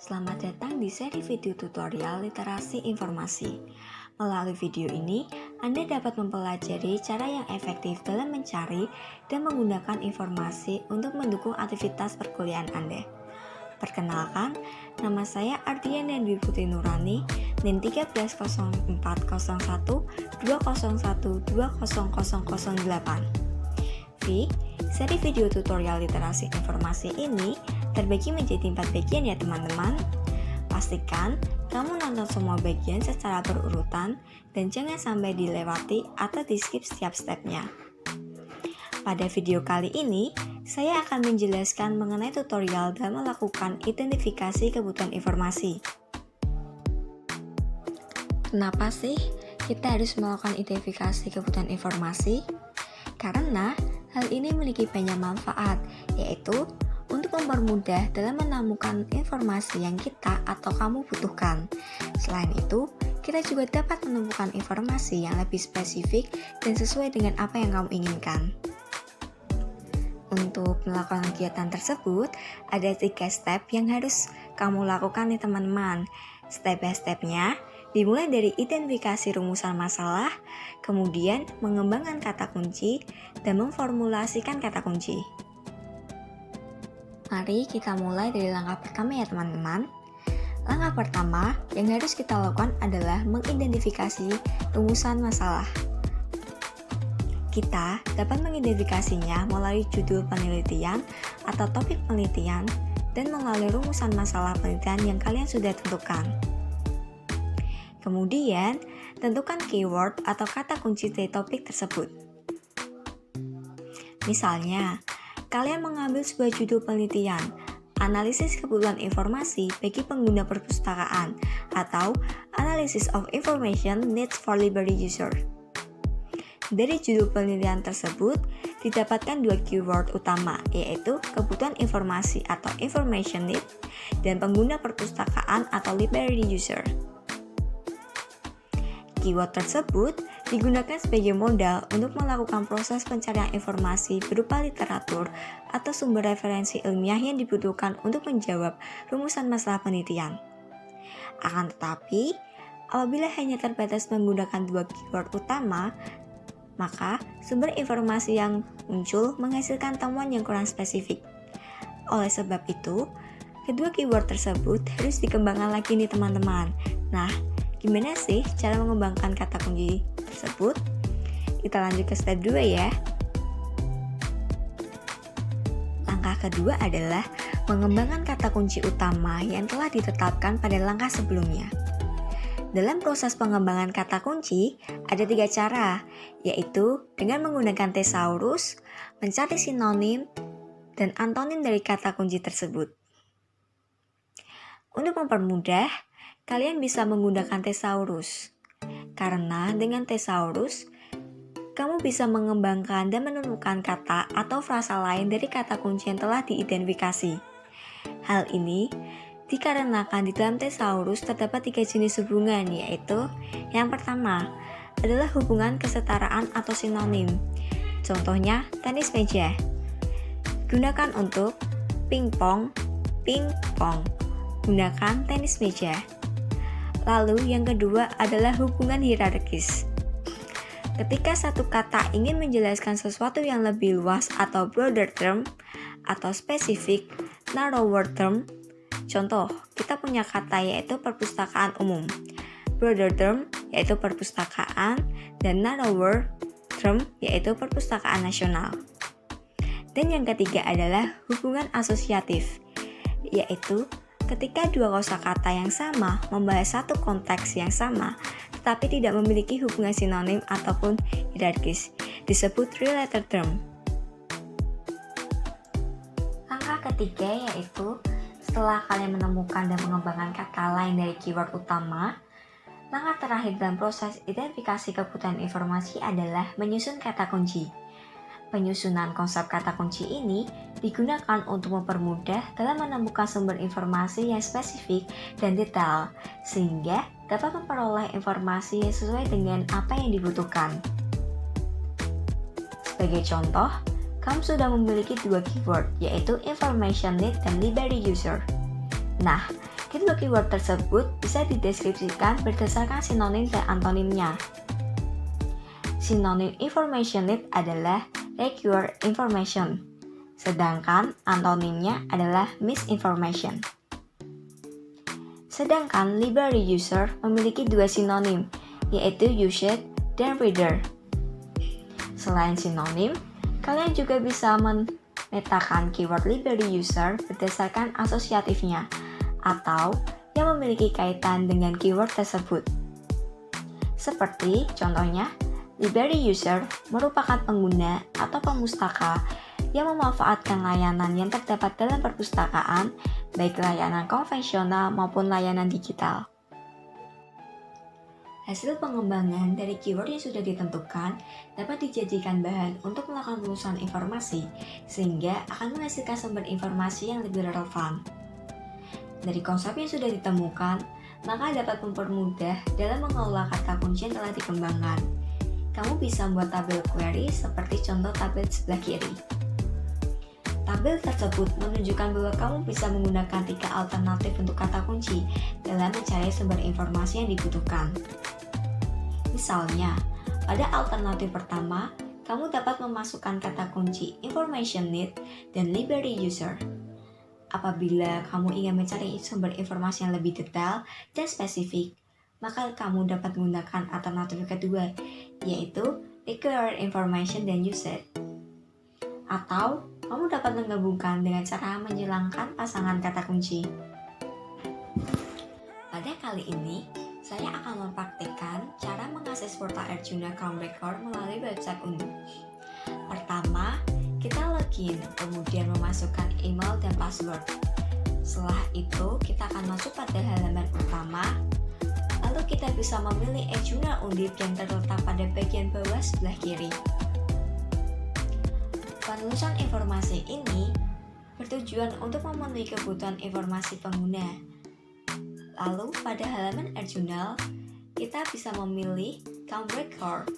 Selamat datang di seri video tutorial literasi informasi. Melalui video ini, Anda dapat mempelajari cara yang efektif dalam mencari dan menggunakan informasi untuk mendukung aktivitas perkuliahan Anda. Perkenalkan, nama saya Ardiana Dwi Putri Nurani, NIM 13040120120008. Seri video tutorial literasi informasi ini terbagi menjadi 4 bagian ya teman-teman. Pastikan kamu nonton semua bagian secara berurutan dan jangan sampai dilewati atau di skip setiap stepnya. Pada video kali ini, saya akan menjelaskan mengenai tutorial dalam melakukan identifikasi kebutuhan informasi. Kenapa sih kita harus melakukan identifikasi kebutuhan informasi? Karena hal ini memiliki banyak manfaat, yaitu untuk mempermudah dalam menemukan informasi yang kita atau kamu butuhkan. Selain itu, kita juga dapat menemukan informasi yang lebih spesifik dan sesuai dengan apa yang kamu inginkan. Untuk melakukan kegiatan tersebut, ada 3 step yang harus kamu lakukan nih teman-teman. Step by stepnya dimulai dari identifikasi rumusan masalah, kemudian mengembangkan kata kunci, dan memformulasikan kata kunci. Mari kita mulai dari langkah pertama ya teman-teman. Langkah pertama yang harus kita lakukan adalah mengidentifikasi rumusan masalah. Kita dapat mengidentifikasinya melalui judul penelitian atau topik penelitian dan melalui rumusan masalah penelitian yang kalian sudah tentukan. Kemudian, tentukan keyword atau kata kunci dari topik tersebut. Misalnya, kalian mengambil sebuah judul penelitian, analisis kebutuhan informasi bagi pengguna perpustakaan, atau analysis of information needs for library user. Dari judul penelitian tersebut, didapatkan 2 keyword utama, yaitu kebutuhan informasi atau information need, dan pengguna perpustakaan atau library user. Keyword tersebut digunakan sebagai modal untuk melakukan proses pencarian informasi berupa literatur atau sumber referensi ilmiah yang dibutuhkan untuk menjawab rumusan masalah penelitian. Akan tetapi, apabila hanya terbatas menggunakan 2 keyword utama, maka sumber informasi yang muncul menghasilkan temuan yang kurang spesifik. Oleh sebab itu, kedua keyword tersebut harus dikembangkan lagi nih teman-teman. Nah, gimana sih cara mengembangkan kata kunci tersebut? Kita lanjut ke step 2 ya. Langkah kedua adalah mengembangkan kata kunci utama yang telah ditetapkan pada langkah sebelumnya. Dalam proses pengembangan kata kunci, ada 3 cara, yaitu dengan menggunakan thesaurus, mencari sinonim, dan antonim dari kata kunci tersebut. Untuk mempermudah, kalian bisa menggunakan thesaurus, karena dengan thesaurus, kamu bisa mengembangkan dan menemukan kata atau frasa lain dari kata kunci yang telah diidentifikasi. Hal ini dikarenakan di dalam thesaurus terdapat 3 jenis hubungan, yaitu yang pertama adalah hubungan kesetaraan atau sinonim. Contohnya tenis meja. Gunakan untuk pingpong, pingpong. Gunakan tenis meja. Lalu yang kedua adalah hubungan hierarkis. Ketika satu kata ingin menjelaskan sesuatu yang lebih luas atau broader term atau spesifik narrower term. Contoh, kita punya kata yaitu perpustakaan umum, broader term yaitu perpustakaan, dan narrower term yaitu perpustakaan nasional. Dan yang ketiga adalah hubungan asosiatif, yaitu ketika 2 kosakata yang sama membahas satu konteks yang sama tetapi tidak memiliki hubungan sinonim ataupun hierarkis, disebut related term. Langkah ketiga yaitu setelah kalian menemukan dan mengembangkan kata lain dari keyword utama, langkah terakhir dalam proses identifikasi kebutuhan informasi adalah menyusun kata kunci. Penyusunan konsep kata kunci ini digunakan untuk mempermudah dalam menemukan sumber informasi yang spesifik dan detail, sehingga dapat memperoleh informasi yang sesuai dengan apa yang dibutuhkan. Sebagai contoh, kamu sudah memiliki 2 keyword, yaitu information need dan library user. Nah, Kedua keyword tersebut bisa dideskripsikan berdasarkan sinonim dan antonimnya. Sinonim information need adalah require information, sedangkan antonimnya adalah misinformation. Sedangkan library user memiliki dua sinonim, yaitu usage dan reader. Selain sinonim, kalian juga bisa memetakan keyword library user berdasarkan asosiatifnya, atau yang memiliki kaitan dengan keyword tersebut. Seperti contohnya, library user merupakan pengguna atau pemustaka yang memanfaatkan layanan yang terdapat dalam perpustakaan, baik layanan konvensional maupun layanan digital. Hasil pengembangan dari keyword yang sudah ditentukan dapat dijadikan bahan untuk melakukan penelusuran informasi, sehingga akan menghasilkan sumber informasi yang lebih relevan. Dari konsep yang sudah ditemukan, maka dapat mempermudah dalam mengelola kata kunci yang telah dikembangkan. Kamu bisa membuat tabel query seperti contoh tabel sebelah kiri. Tabel tersebut menunjukkan bahwa kamu bisa menggunakan 3 alternatif untuk kata kunci dalam mencari sumber informasi yang dibutuhkan. Misalnya, pada alternatif pertama, kamu dapat memasukkan kata kunci information need dan library user. Apabila kamu ingin mencari sumber informasi yang lebih detail dan spesifik, maka kamu dapat menggunakan alternatif kedua, yaitu require information dan usage. Atau, kamu dapat menggabungkan dengan cara menghilangkan pasangan kata kunci. Pada kali ini, saya akan mempraktikkan cara mengakses portal Arjuna Crown Record melalui website Undu. Pertama, kita login, kemudian memasukkan email dan password. Setelah itu, kita akan masuk pada halaman utama. Lalu kita bisa memilih e-jurnal Undip yang terletak pada bagian bawah sebelah kiri. Penelusuran informasi ini bertujuan untuk memenuhi kebutuhan informasi pengguna. Lalu pada halaman e-jurnal, kita bisa memilih Count Record.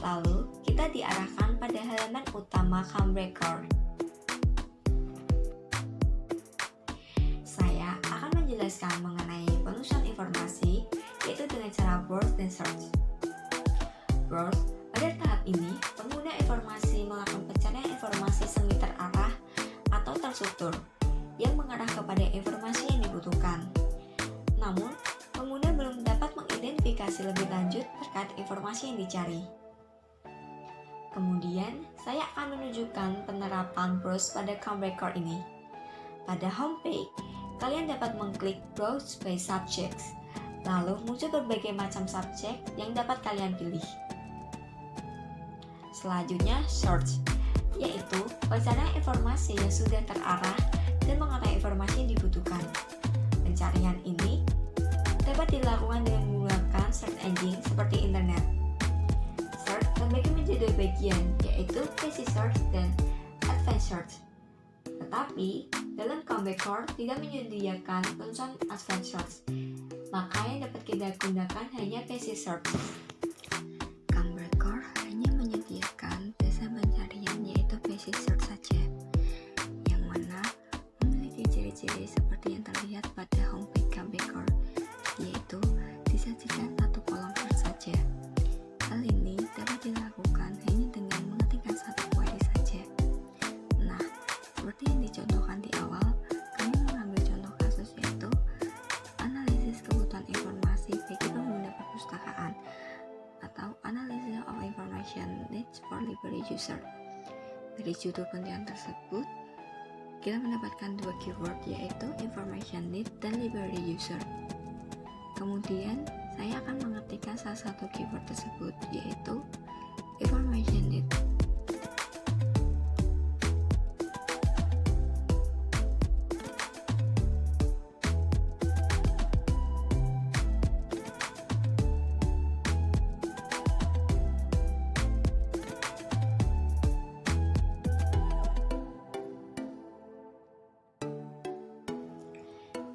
Lalu kita diarahkan pada halaman utama Count Record. Saya akan menjelaskan mengenai penelusuran informasi, yaitu dengan cara browse dan search. Browse, pada tahap ini, pengguna informasi melakukan pencarian informasi semi terarah atau terstruktur yang mengarah kepada informasi yang dibutuhkan. Namun, pengguna belum dapat mengidentifikasi lebih lanjut terkait informasi yang dicari. Kemudian, saya akan menunjukkan penerapan browse pada Count Record ini. Pada homepage, kalian dapat mengklik Browse by Subjects, lalu muncul berbagai macam subjek yang dapat kalian pilih. Selanjutnya, Search, yaitu pencarian informasi yang sudah terarah dan mengetahui informasi yang dibutuhkan. Pencarian ini dapat dilakukan dengan menggunakan search engine seperti internet. Search terbagi menjadi dua bagian, yaitu basic search dan advanced search. Tetapi, dalam Count Record tidak menyediakan penelusuran advanced search, maka yang dapat kita gunakan hanya basic search. Count Record hanya menyediakan jasa pencarian yaitu basic search saja, yang mana memiliki ciri-ciri seperti yang terlihat pada homepage Count Record, yaitu disajikan satu kolom search saja. Hal ini dapat dilakukan hanya dengan mengetikkan satu query saja. Nah, seperti yang dicontohkan di awal, kami mengambil contoh kasus yaitu analisis kebutuhan informasi bagi pengguna perpustakaan atau analysis of information needs for library user. Dari judul penelitian tersebut, kita mendapatkan dua keyword yaitu information need dan library user. Kemudian, saya akan mengetikkan salah satu keyword tersebut yaitu information need.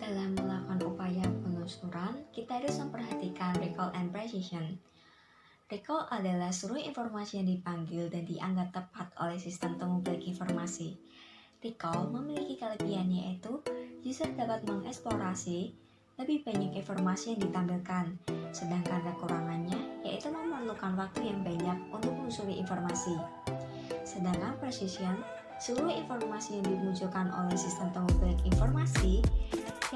Dalam melakukan upaya penelusuran, kita harus memperhatikan recall and precision. Recall adalah seluruh informasi yang dipanggil dan dianggap tepat oleh sistem temu balik informasi. Recall memiliki kelebihan yaitu user dapat mengeksplorasi lebih banyak informasi yang ditampilkan, sedangkan kekurangannya yaitu memerlukan waktu yang banyak untuk menelusuri informasi. Sedangkan precision, seluruh informasi yang dimunculkan oleh sistem temu balik informasi,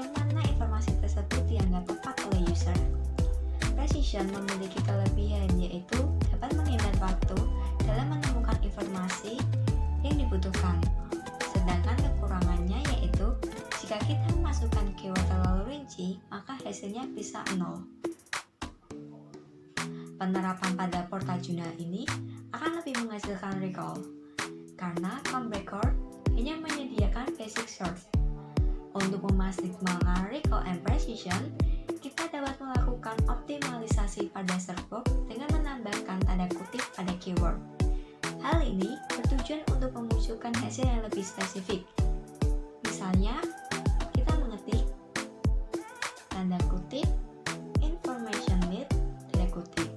yang mana informasi tersebut dianggap tepat oleh user. Precision memiliki kelebihan yaitu dapat menghemat waktu dalam menemukan informasi yang dibutuhkan. Sedangkan kekurangannya yaitu jika kita memasukkan keyword terlalu rinci, maka hasilnya bisa nol. Penerapan pada portal jurnal ini akan lebih menghasilkan recall, karena Comb Record hanya menyediakan basic search. Untuk memaksimalkan recall and precision, kita dapat melakukan optimalisasi pada search box dengan menambahkan tanda kutip pada keyword. Hal ini bertujuan untuk memunculkan hasil yang lebih spesifik. Misalnya, kita mengetik tanda kutip information need tanda kutip,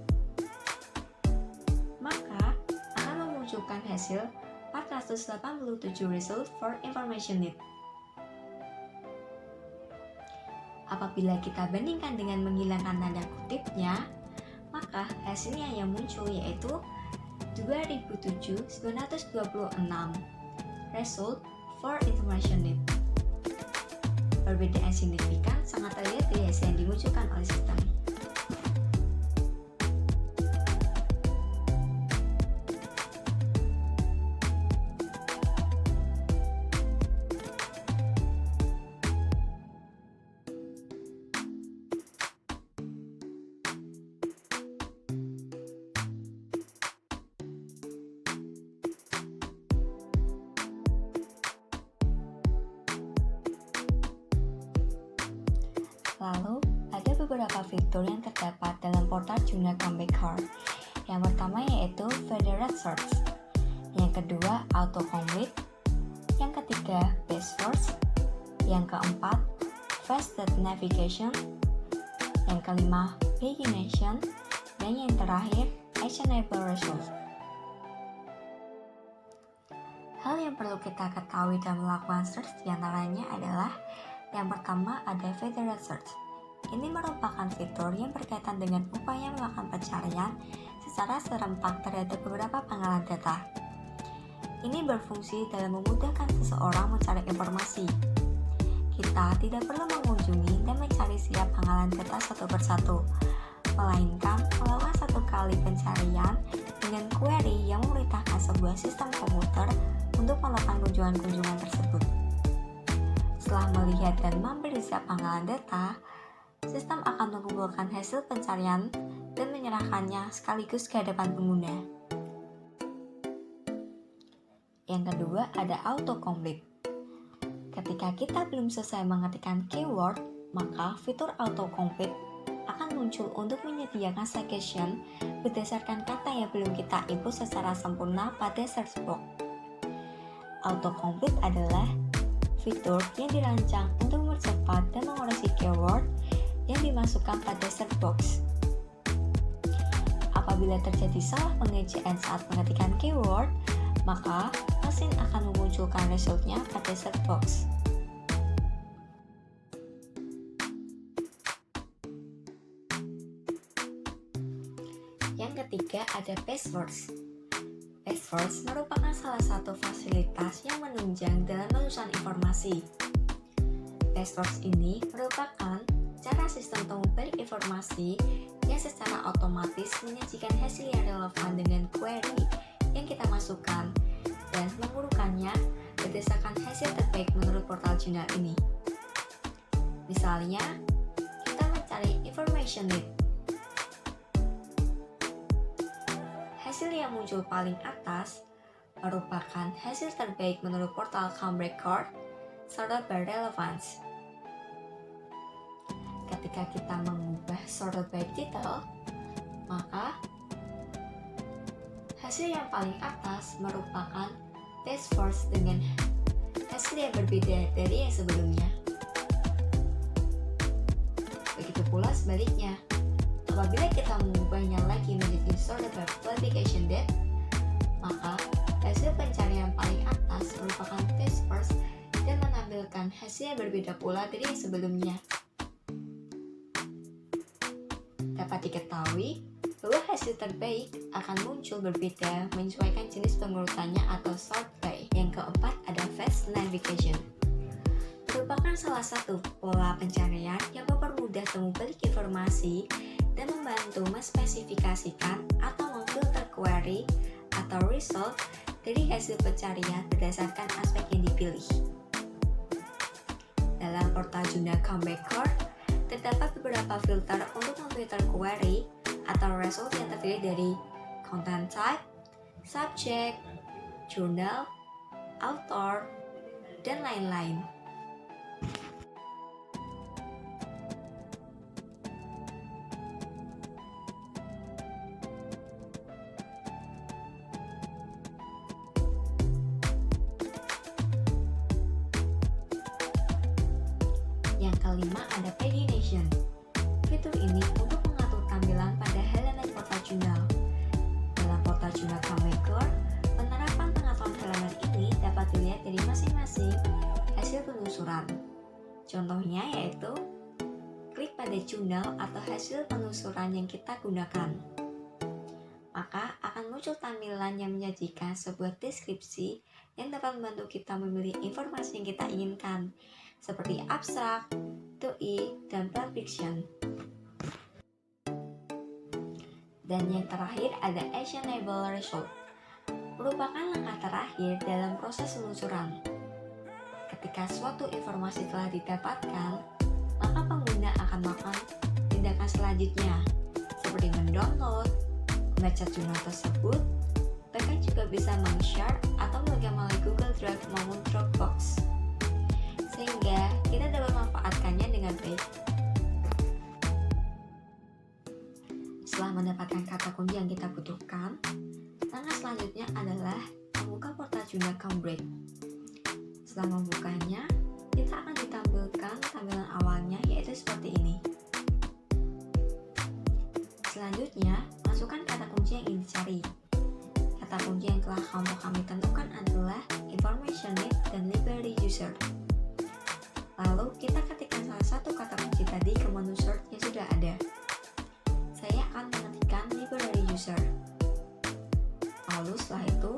maka akan memunculkan hasil 487 result for information need. Apabila kita bandingkan dengan menghilangkan tanda kutipnya, maka hasilnya yang muncul yaitu 2007-926 result for information need. Perbedaan signifikan sangat terlihat dari hasil yang dimunculkan oleh sistem. Lalu, ada beberapa fitur yang terdapat dalam portal jurnal Comb Record. Yang pertama yaitu Federated Search, yang kedua Autocomplete, yang ketiga Best Search, yang keempat Faster Navigation, yang kelima Pagination, dan yang terakhir Actionable Results. Hal yang perlu kita ketahui dalam melakukan search diantaranya adalah yang pertama ada Federated Search. Ini merupakan fitur yang berkaitan dengan upaya melakukan pencarian secara serempak terhadap beberapa pangkalan data. Ini berfungsi dalam memudahkan seseorang mencari informasi. Kita tidak perlu mengunjungi dan mencari setiap pangkalan data satu persatu, melainkan melakukan satu kali pencarian dengan query yang memerintahkan sebuah sistem komputer untuk melakukan kunjungan-kunjungan tersebut. Setelah melihat dan memeriksa pangkalan data, sistem akan mengumpulkan hasil pencarian dan menyerahkannya sekaligus ke hadapan pengguna. Yang kedua ada autocomplete. Ketika kita belum selesai mengetikkan keyword, maka fitur autocomplete akan muncul untuk menyediakan citation berdasarkan kata yang belum kita input secara sempurna pada search box. Autocomplete adalah fitur yang dirancang untuk mempercepat dan mengoreksi keyword yang dimasukkan pada search box. Apabila terjadi salah pengejaan saat mengetikkan keyword, maka mesin akan memunculkan resultnya pada search box. Yang ketiga ada passwords. Passwords merupakan salah satu fasilitas yang menunjang dalam penelusuran informasi. Passwords ini merupakan cara sistem temu balik informasi yang secara otomatis menyajikan hasil yang relevan dengan query yang kita masukkan dan mengurukannya berdasarkan hasil terbaik menurut portal jurnal ini. Misalnya, kita mencari information need. Hasil yang muncul paling atas merupakan hasil terbaik menurut portal Comb Record sorted by relevance. Ketika kita mengubah sorted by title, maka hasil yang paling atas merupakan best first dengan hasil yang berbeda dari yang sebelumnya. Begitu pula sebaliknya. Apabila kita mengubahnya lagi menjadi sorted by classification date, maka hasil pencarian paling atas merupakan best first dan menampilkan hasil yang berbeda pula dari yang sebelumnya. Dapat diketahui bahwa hasil terbaik akan muncul berbeda menyesuaikan jenis pengurutannya atau sort by. Yang keempat ada fast navigation. Merupakan salah satu pola pencarian yang mempermudah temubelik informasi dan membantu menspesifikasikan atau memfilter query atau result dari hasil pencarian berdasarkan aspek yang dipilih. Dalam portal jurnal Comebacker, terdapat beberapa filter untuk memfilter query atau result yang terdiri dari content type, subject, journal, author, dan lain-lain. Yang kelima ada pagination. Fitur ini untuk mengatur tampilan pada halaman portal jurnal. Dalam portal jurnal Comebacker, penerapan pengaturan halaman ini dapat dilihat dari masing-masing hasil penelusuran. Contohnya yaitu klik pada jurnal atau hasil penelusuran yang kita gunakan. Maka akan muncul tampilan yang menyajikan sebuah deskripsi yang dapat membantu kita memilih informasi yang kita inginkan, seperti abstrak, doi, dan prediction. Dan yang terakhir ada actionable result, merupakan langkah terakhir dalam proses penelusuran. Ketika suatu informasi telah didapatkan, maka pengguna akan melakukan tindakan selanjutnya, seperti mendownload, membaca jurnal tersebut, bahkan juga bisa men-share atau memegang melalui Google Drive maupun Dropbox, sehingga kita dapat memanfaatkannya dengan baik. Setelah mendapatkan kata kunci yang kita butuhkan, langkah selanjutnya adalah membuka portal jurnal Cambridge. Setelah membukanya, kita akan ditampilkan tampilan awalnya yaitu seperti ini. Selanjutnya, masukkan kata kunci yang ingin dicari. Kata kunci yang telah kami tentukan adalah information need dan library user. Lalu kita ketikkan salah satu kata kunci tadi ke menu search yang sudah ada. Saya akan mengetikkan library user. Lalu setelah itu,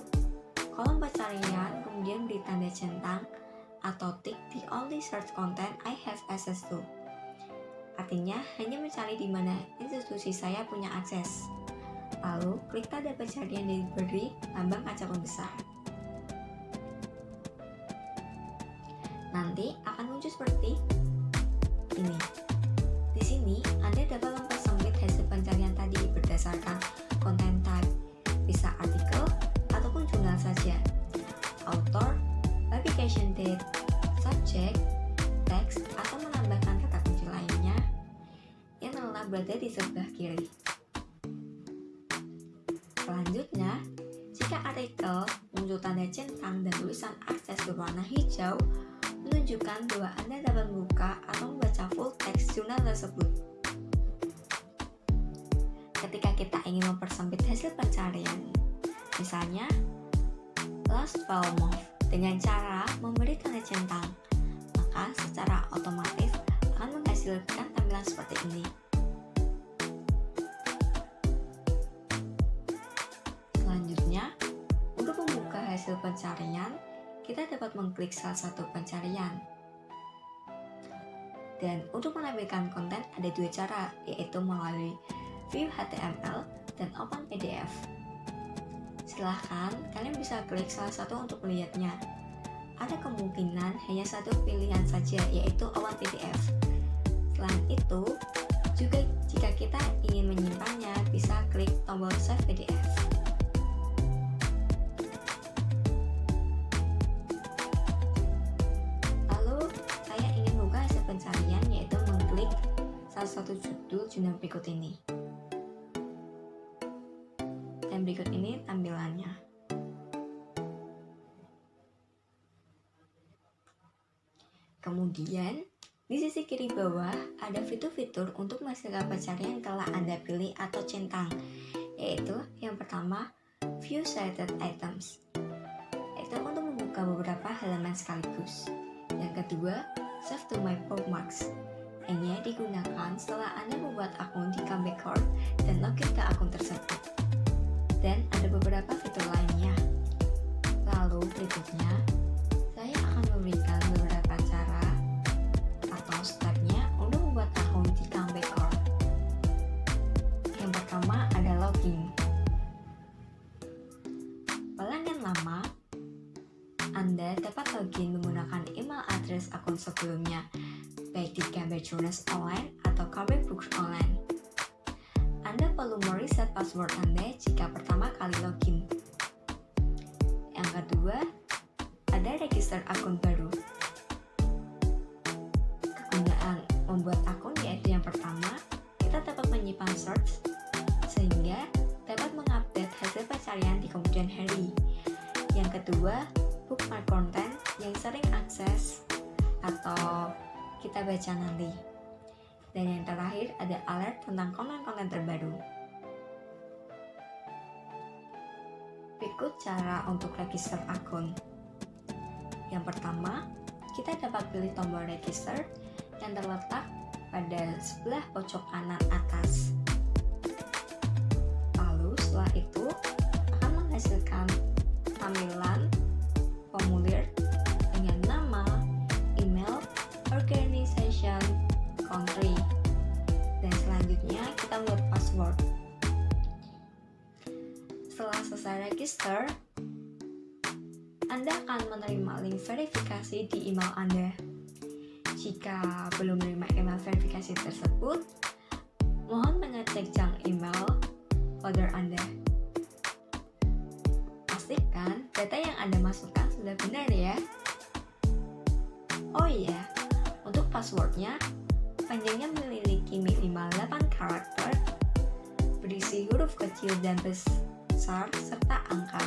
kolom pencarian kemudian beri tanda centang atau tick the only search content I have access to. Artinya hanya mencari di mana institusi saya punya akses. Lalu klik tanda pencarian yang diberi lambang kaca pembesar. Nanti akan muncul seperti ini. Di sini Anda dapat mempersempit hasil pencarian tadi berdasarkan content type, bisa artikel ataupun jurnal saja, author, publication date, subject, teks, atau menambahkan kata kunci lainnya yang telah berada di sebelah kiri. Selanjutnya, jika artikel muncul tanda centang dan tulisan akses berwarna hijau, menunjukkan bahwa Anda dapat membuka atau membaca full teks jurnal tersebut. Ketika kita ingin mempersempit hasil pencarian, misalnya last 12 months, dengan cara memberi tanda centang, maka secara otomatis akan menghasilkan tampilan seperti ini. Selanjutnya, untuk membuka hasil pencarian, kita dapat mengklik salah satu pencarian. Dan untuk menampilkan konten ada dua cara, yaitu melalui View HTML dan Open PDF. Silahkan kalian bisa klik salah satu untuk melihatnya. Ada kemungkinan hanya satu pilihan saja, yaitu Open PDF. Selain itu, juga jika kita ingin menyimpannya, bisa klik tombol Save PDF. Pencarian yaitu mengklik salah satu judul jurnal berikut ini, dan berikut ini tampilannya. Kemudian di sisi kiri bawah ada fitur-fitur untuk menghasilkan pencarian yang telah Anda pilih atau centang, yaitu yang pertama View Selected Items, yaitu untuk membuka beberapa halaman sekaligus. Yang kedua, Save to My Bookmarks, E-nya digunakan setelah Anda membuat akun di Comeback Card dan login ke akun tersebut. Dan ada beberapa fitur lainnya. Lalu berikutnya, saya akan memberikan beberapa cara atau stepnya untuk membuat akun di Comeback Card. Yang pertama ada login. Pelanggan lama, Anda dapat login menggunakan email address akun sebelumnya, baik di Comeback Journals Online atau Comeback Books Online. Anda perlu mereset password Anda jika pertama kali login. Yang kedua, ada register akun baru. Kegunaan membuat akun yaitu yang pertama, kita dapat menyimpan search sehingga dapat mengupdate hasil pencarian di kemudian hari. Yang kedua, bookmark konten yang sering akses atau kita baca nanti. Dan yang terakhir ada alert tentang konten-konten terbaru. Berikut cara untuk register akun. Yang pertama, kita dapat pilih tombol register yang terletak pada sebelah pojok kanan atas. Lalu setelah itu akan menghasilkan tampilan formulir dengan nama, email, organization, country, dan selanjutnya kita membuat password. Setelah selesai register, Anda akan menerima link verifikasi di email Anda. Jika belum menerima email verifikasi tersebut, mohon mengecek junk email folder Anda. Pastikan data yang Anda masukkan sudah benar ya. Oh iya, untuk passwordnya, panjangnya memiliki minimal 8 karakter, berisi huruf kecil dan besar, serta angka.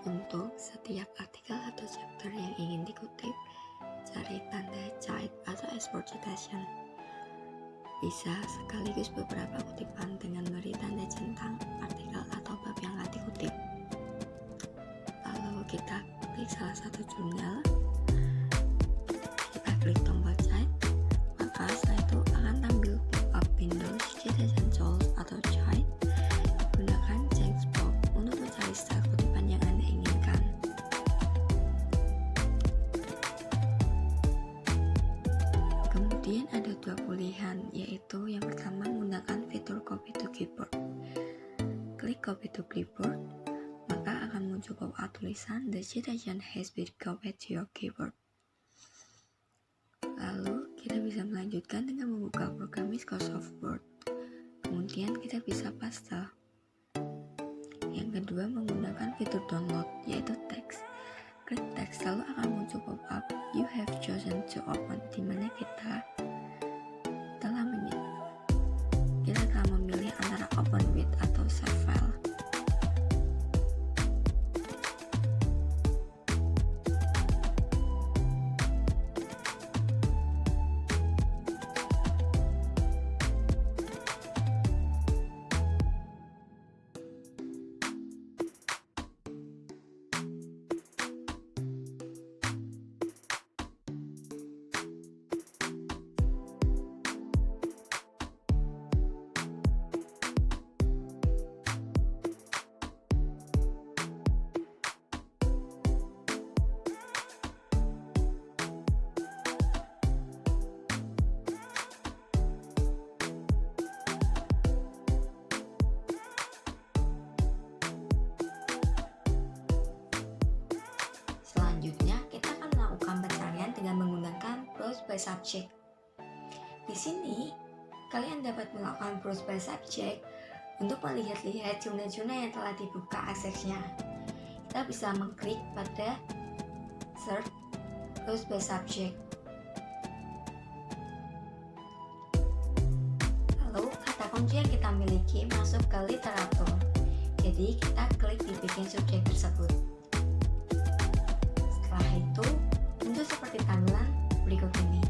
Untuk setiap artikel atau chapter yang ingin dikutip, cari tanda cite atau export citation. Bisa sekaligus beberapa kutipan dengan beri tanda centang artikel atau bab yang akan dikutip. Lalu kita klik salah satu jurnal, kita klik tombol cite, maka setelah itu akan tampil pop-up window citation tools atau cite. Gunakan text box untuk mencari style kutipan yang Anda inginkan. Kemudian ada dua pilihan, yaitu yang pertama menggunakan fitur copy to keyboard. Klik copy to keyboard, maka akan muncul pop-up tulisan "The citation has been copied to your keyboard". Lalu kita bisa melanjutkan dengan membuka program Microsoft Word. Kemudian kita bisa paste. Yang kedua menggunakan fitur download, yaitu teks. Klik teks, lalu akan muncul pop-up "You have chosen to open", di mana kita telah memilih antara open with atau save file. Selanjutnya, kita akan melakukan pencarian dengan menggunakan browse by subject. Di sini, kalian dapat melakukan browse by subject untuk melihat-lihat jurnal-jurnal yang telah dibuka aksesnya. Kita bisa mengklik pada search browse by subject. Lalu, kata kunci yang kita miliki masuk ke literatur. Jadi, kita klik di bagian subjek tersebut. Setelah itu, muncul seperti tampilan berikut ini.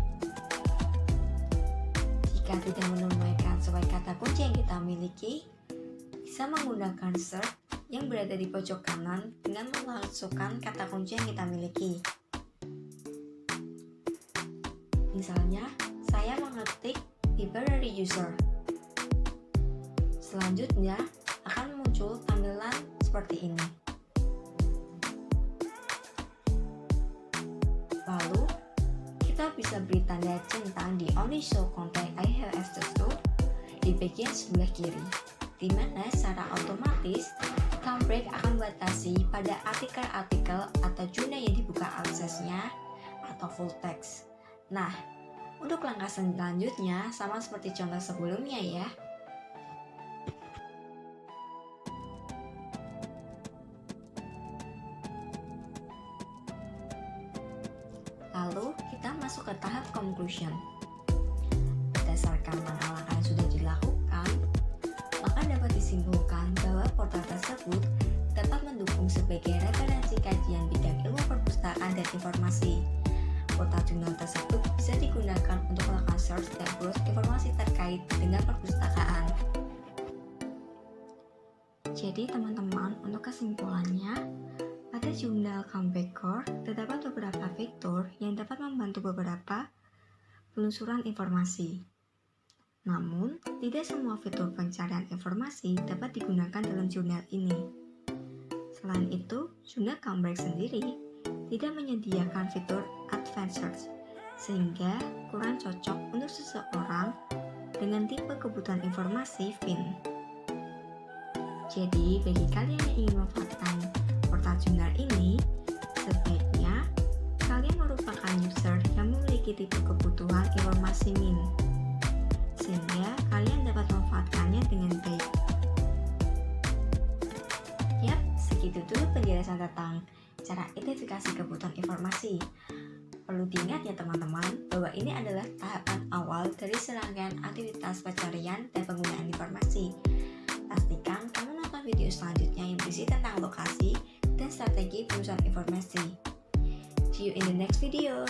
Jika tidak menemukan sesuai kata kunci yang kita miliki, bisa menggunakan search yang berada di pojok kanan dengan memasukkan kata kunci yang kita miliki. Misalnya, saya mengetik library user. Selanjutnya, akan muncul tampilan seperti ini. Lalu, kita bisa beri tanda centang di Only Show Content I have access to di bagian sebelah kiri, di mana secara otomatis Cambridge akan membatasi pada artikel-artikel atau jurnal yang dibuka aksesnya atau full text. Nah, untuk langkah selanjutnya sama seperti contoh sebelumnya ya. Lalu kita masuk ke tahap conclusion. Berdasarkan langkah-langkah yang sudah dilakukan, maka dapat disimpulkan bahwa portal tersebut dapat mendukung sebagai referensi kajian bidang ilmu perpustakaan dan informasi. Portal jurnal tersebut bisa digunakan untuk melakukan search dan browse informasi terkait dengan perpustakaan. Jadi teman-teman, untuk kesimpulannya, pada jurnal Cambridge Core terdapat beberapa fitur yang dapat membantu beberapa penelusuran informasi. Namun, tidak semua fitur pencarian informasi dapat digunakan dalam jurnal ini. Selain itu, jurnal Cambridge sendiri tidak menyediakan fitur Advanced Search, sehingga kurang cocok untuk seseorang dengan tipe kebutuhan informasi FIN. Jadi, bagi kalian yang ingin memanfaatkan portal jurnal ini, sebaiknya kalian merupakan user yang memiliki tipe kebutuhan informasi MIN, sehingga kalian dapat memanfaatkannya dengan baik. Yap, segitu dulu penjelasan tentang cara identifikasi kebutuhan informasi. Perlu diingat ya teman-teman, bahwa ini adalah tahapan awal dari serangkaian aktivitas pencarian dan penggunaan informasi. Pastikan kamu nonton video selanjutnya yang berisi tentang lokasi dan strategi penelusuran informasi. See you in the next video.